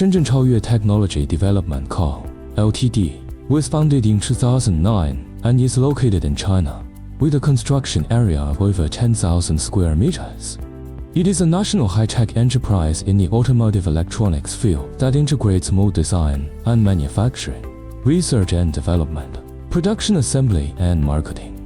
Shenzhen Chaoyue Technology Development Co., Ltd. was founded in 2009 and is located in China, with a construction area of over 10,000 square meters. It is a national high-tech enterprise in the automotive electronics field that integrates mold design and manufacturing, research and development, production assembly and marketing.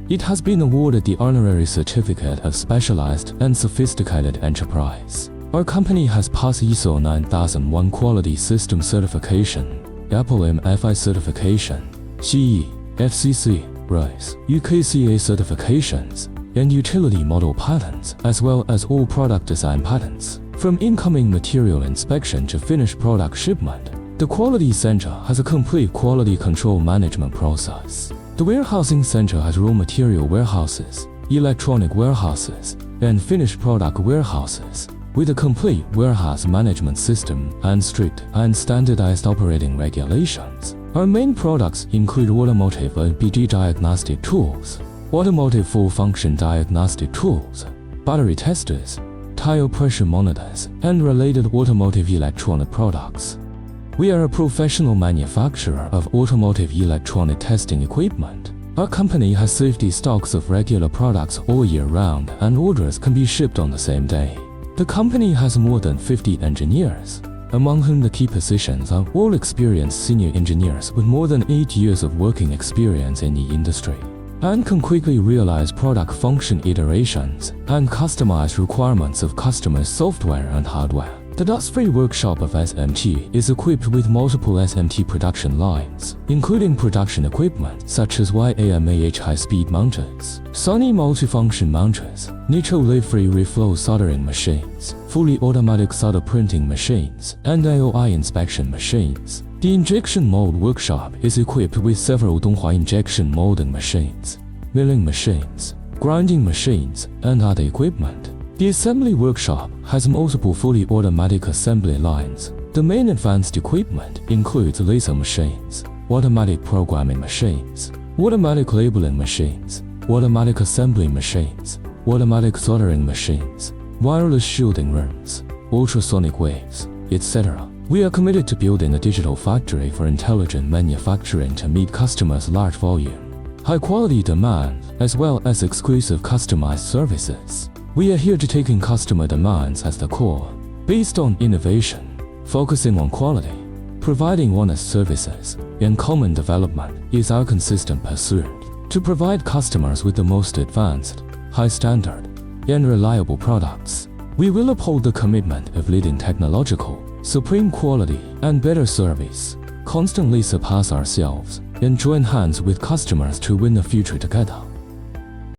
It has been awarded the honorary certificate of specialized and sophisticated enterprise. Our company has passed ISO 9001 quality system certification, Apple MFI certification, CE, FCC, RISE, UKCA certifications, and utility model patents, as well as all product design patents. From incoming material inspection to finished product shipment, the Quality Center has a complete quality control management process. The warehousing center has raw material warehouses, electronic warehouses, and finished product warehouses, with a complete warehouse management system and strict and standardized operating regulations. Our main products include Automotive and BG diagnostic tools, Automotive full-function diagnostic tools, battery testers, tire pressure monitors, and related automotive electronic products. We are a professional manufacturer of automotive electronic testing equipment. Our company has safety stocks of regular products all year round, and orders can be shipped on the same day. The company has more than 50 engineers, among whom the key positions are all experienced senior engineers with more than 8 years of working experience in the industry, and can quickly realize product function iterations and customize requirements of customers' software and hardware. The dust-free workshop of SMT is equipped with multiple SMT production lines, including production equipment such as YAMAH high-speed mounters, Sony multifunction mounters, nitro lead-free reflow soldering machines, fully automatic solder printing machines, and AOI inspection machines. The injection mold workshop is equipped with several Donghua injection molding machines, milling machines, grinding machines, and other equipment. The assembly workshop has multiple fully automatic assembly lines. The main advanced equipment includes laser machines, automatic programming machines, automatic labeling machines, automatic assembly machines, automatic soldering machines, wireless shielding rooms, ultrasonic waves, etc. We are committed to building a digital factory for intelligent manufacturing to meet customers' large volume, high-quality demand, as well as exclusive customized services. We are here to taking customer demands as the core, based on innovation, focusing on quality, providing honest services, and common development is our consistent pursuit to provide customers with the most advanced, high-standard, and reliable products. We will uphold the commitment of leading technological, supreme quality, and better service, constantly surpass ourselves, and join hands with customers to win the future together.